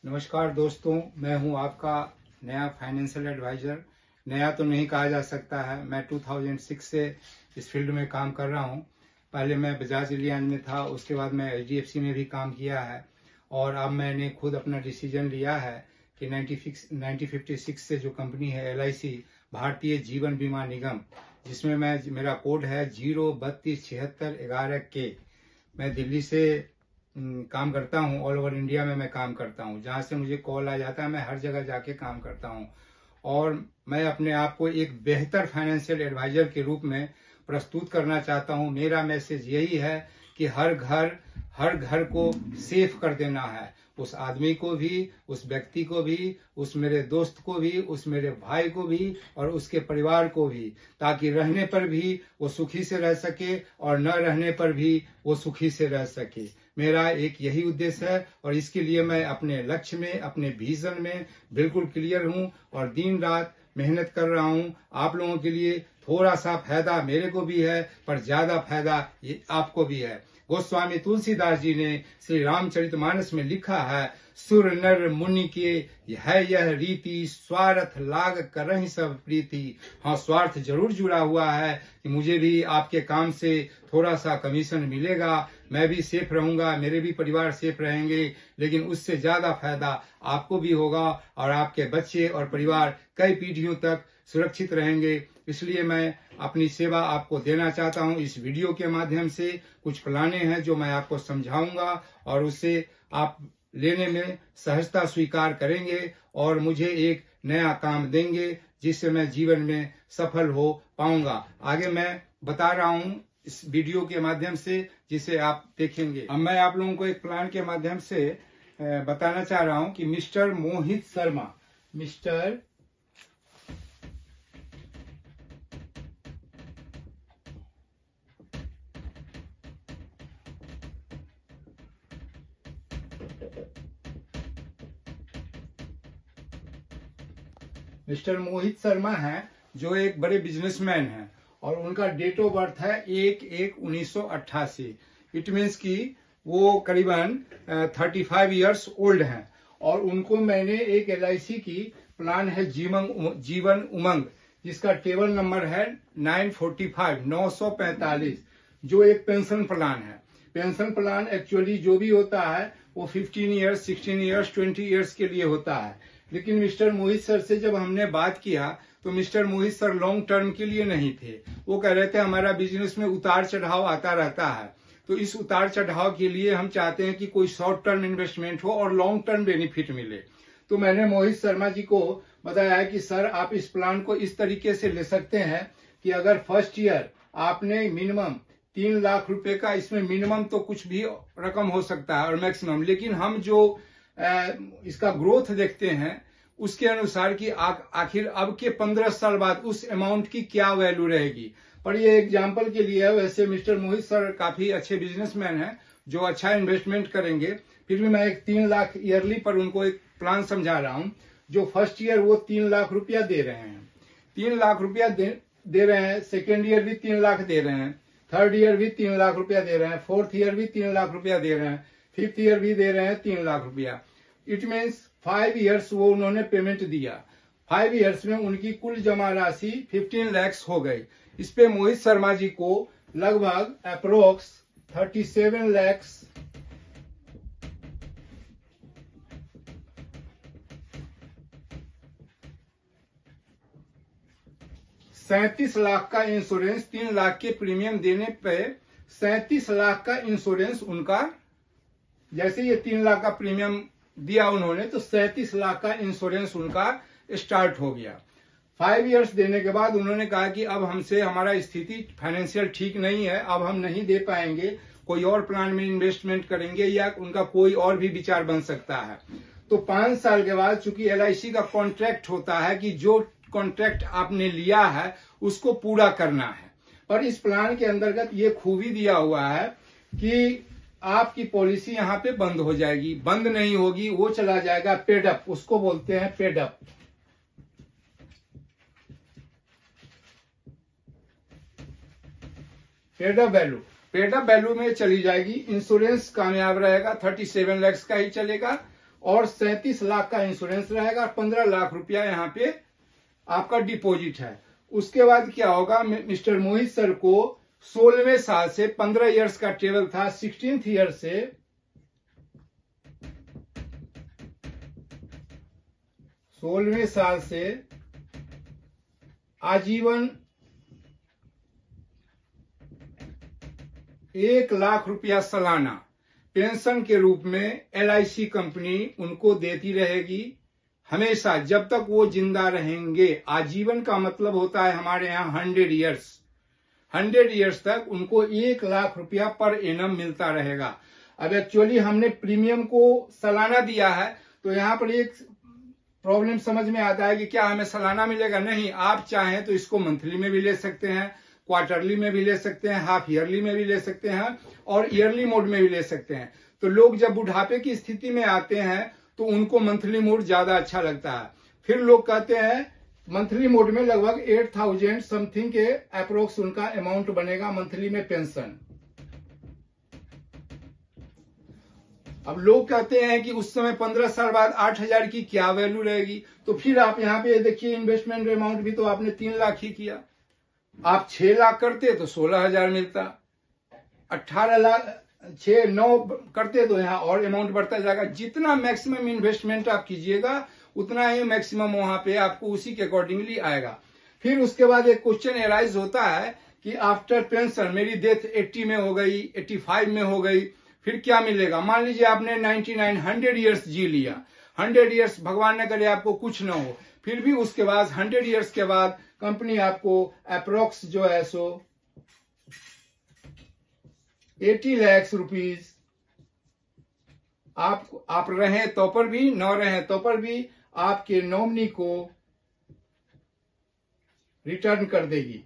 नमस्कार दोस्तों, मैं हूं आपका नया फाइनेंशियल एडवाइज़र। नया तो नहीं कहा जा सकता है, मैं 2006 से इस फील्ड में काम कर रहा हूं। पहले मैं बजाज एलियांज में था, उसके बाद मैं HDFC में भी काम किया है और अब मैंने खुद अपना डिसीजन लिया है कि 1956 से जो कंपनी है LIC भारतीय जीवन बीमा निगम, जिसमें मेरा कोड है 0327611K। मैं दिल्ली से काम करता हूँ। ऑल ओवर इंडिया में मैं काम करता हूँ। जहाँ से मुझे कॉल आ जाता है मैं हर जगह जाके काम करता हूँ और मैं अपने आप को एक बेहतर फाइनेंशियल एडवाइजर के रूप में प्रस्तुत करना चाहता हूँ। मेरा मैसेज यही है कि हर घर को सेफ कर देना है, उस आदमी को भी, उस व्यक्ति को भी, उस मेरे दोस्त को भी, उस मेरे भाई को भी और उसके परिवार को भी, ताकि रहने पर भी वो सुखी से रह सके और न रहने पर भी वो सुखी से रह सके। मेरा एक यही उद्देश्य है और इसके लिए मैं अपने लक्ष्य में, अपने विजन में बिल्कुल क्लियर हूँ और दिन रात मेहनत कर रहा हूँ आप लोगों के लिए। थोड़ा सा फायदा मेरे को भी है पर ज्यादा फायदा ये आपको भी है। गोस्वामी तुलसीदास जी ने श्री रामचरितमानस में लिखा है, सुर नर मुनि के है यह रीति, स्वार्थ लाग करहि सब प्रीति। हाँ, स्वार्थ जरूर जुड़ा हुआ है कि मुझे भी आपके काम से थोड़ा सा कमीशन मिलेगा, मैं भी सेफ रहूंगा, मेरे भी परिवार सेफ रहेंगे, लेकिन उससे ज्यादा फायदा आपको भी होगा और आपके बच्चे और परिवार कई पीढ़ियों तक सुरक्षित रहेंगे। इसलिए मैं अपनी सेवा आपको देना चाहता हूं। इस वीडियो के माध्यम से कुछ प्लाने हैं जो मैं आपको समझाऊंगा और उससे आप लेने में सहजता स्वीकार करेंगे और मुझे एक नया काम देंगे जिससे मैं जीवन में सफल हो पाऊंगा। आगे मैं बता रहा हूं इस वीडियो के माध्यम से, जिसे आप देखेंगे। अब मैं आप लोगों को एक प्लान के माध्यम से बताना चाह रहा हूं कि मिस्टर मोहित शर्मा मिस्टर मोहित शर्मा हैं, जो एक बड़े बिजनेसमैन हैं और उनका डेट ऑफ बर्थ है 1/1/1988। इट मीन्स कि वो करीबन 35 ईयर्स ओल्ड हैं और उनको मैंने एक LIC की प्लान है जीवन उमंग, जिसका टेबल नंबर है 945 जो एक पेंशन प्लान है। पेंशन प्लान एक्चुअली जो भी होता है वो 15 ईयर्स, 16 ईयर्स, 20 ईयर्स के लिए होता है। लेकिन मिस्टर मोहित सर से जब हमने बात किया तो मिस्टर मोहित सर लॉन्ग टर्म के लिए नहीं थे। वो कह रहे थे हमारा बिजनेस में उतार चढ़ाव आता रहता है, तो इस उतार चढ़ाव के लिए हम चाहते हैं कि कोई शॉर्ट टर्म इन्वेस्टमेंट हो और लॉन्ग टर्म बेनिफिट मिले। तो मैंने मोहित शर्मा जी को बताया कि सर आप इस प्लान को इस तरीके से ले सकते हैं कि अगर फर्स्ट ईयर आपने मिनिमम 3 लाख रुपए का, इसमें मिनिमम तो कुछ भी रकम हो सकता है और मैक्सिमम, लेकिन हम जो इसका ग्रोथ देखते हैं उसके अनुसार कि आखिर अब के 15 साल बाद उस अमाउंट की क्या वैल्यू रहेगी। पर ये एग्जांपल के लिए है। वैसे मिस्टर मोहित सर काफी अच्छे बिजनेसमैन हैं जो अच्छा इन्वेस्टमेंट करेंगे। फिर भी मैं एक 3 लाख ईयरली पर उनको एक प्लान समझा रहा हूं। जो फर्स्ट ईयर वो 3 लाख रुपया दे रहे हैं, 3 लाख रुपया दे रहे हैं। सेकेंड ईयर भी 3 लाख दे रहे हैं, थर्ड ईयर भी 3 लाख रुपया दे रहे हैं, फोर्थ ईयर भी 3 लाख रुपया दे रहे हैं, फिफ्थ ईयर भी दे रहे हैं 3 लाख रुपया। इट मीन्स 5 ईयर्स वो उन्होंने पेमेंट दिया। 5 ईयर्स में उनकी कुल जमा राशि 15 लाख हो गई। इस पे मोहित शर्मा जी को लगभग अप्रोक्स 37 लाख 37 लाख का इंश्योरेंस, 3 लाख के प्रीमियम देने पे 37 लाख का इंश्योरेंस उनका, जैसे ये 3 लाख का प्रीमियम दिया उन्होंने तो 37 लाख का इंश्योरेंस उनका स्टार्ट हो गया। 5 ईयर्स देने के बाद उन्होंने कहा कि अब हमसे हमारा स्थिति फाइनेंशियल ठीक नहीं है, अब हम नहीं दे पाएंगे, कोई और प्लान में इन्वेस्टमेंट करेंगे या उनका कोई और भी विचार बन सकता है। तो 5 साल के बाद चूंकि LIC का कॉन्ट्रैक्ट होता है कि जो कॉन्ट्रैक्ट आपने लिया है उसको पूरा करना है। पर इस प्लान के अंतर्गत ये खूबी दिया हुआ है कि आपकी पॉलिसी यहाँ पे बंद हो जाएगी, बंद नहीं होगी, वो चला जाएगा पेड अप, उसको बोलते हैं paid up. Paid up value में चली जाएगी। इंश्योरेंस कामयाब रहेगा, 37 लाख का ही चलेगा और 37 लाख का इंश्योरेंस रहेगा, 15 लाख रुपया यहाँ पे आपका डिपॉजिट है। उसके बाद क्या होगा, मिस्टर मोहित सर को 16वें साल से 15 इयर्स का ट्रेवल था, 16th ईयर से 16वें साल से आजीवन 1 लाख रुपया सालाना पेंशन के रूप में LIC कंपनी उनको देती रहेगी हमेशा, जब तक वो जिंदा रहेंगे। आजीवन का मतलब होता है हमारे यहाँ 100 इयर्स। 100 इयर्स तक उनको 1 लाख रुपया पर एनम मिलता रहेगा। अब एक्चुअली हमने प्रीमियम को सालाना दिया है, तो यहाँ पर एक प्रॉब्लम समझ में आता है कि क्या हमें सालाना मिलेगा। नहीं, आप चाहें तो इसको मंथली में भी ले सकते हैं, क्वार्टरली में भी ले सकते हैं, हाफ ईयरली में भी ले सकते हैं और ईयरली मोड में भी ले सकते हैं। तो लोग जब बुढ़ापे की स्थिति में आते हैं तो उनको मंथली मोड ज्यादा अच्छा लगता है। फिर लोग कहते हैं मंथली मोड में लगभग 8,000 समथिंग के अप्रोक्स उनका अमाउंट बनेगा मंथली में पेंशन। अब लोग कहते हैं कि उस समय 15 साल बाद 8,000 की क्या वैल्यू रहेगी। तो फिर आप यहाँ पे देखिए, इन्वेस्टमेंट अमाउंट भी तो आपने 3 लाख ही किया। आप 6 लाख करते तो 16,000 मिलता, 18 लाख 6-9 करते तो यहाँ और अमाउंट बढ़ता जाएगा। जितना मैक्सिमम इन्वेस्टमेंट आप कीजिएगा उतना ही मैक्सिमम वहां पे आपको उसी के अकॉर्डिंगली आएगा। फिर उसके बाद एक क्वेश्चन एराइज होता है कि आफ्टर पेंशन मेरी डेथ 80 में हो गई, 85 में हो गई, फिर क्या मिलेगा। मान लीजिए आपने 99 100 इयर्स जी लिया, 100 इयर्स भगवान न करे आपको कुछ ना हो, फिर भी उसके बाद 100 इयर्स के बाद कंपनी आपको अप्रोक्स जो है सो 80 लाख रुपीज आप रहें तो पर भी, न रहें तो पर भी आपके नॉमिनी को रिटर्न कर देगी।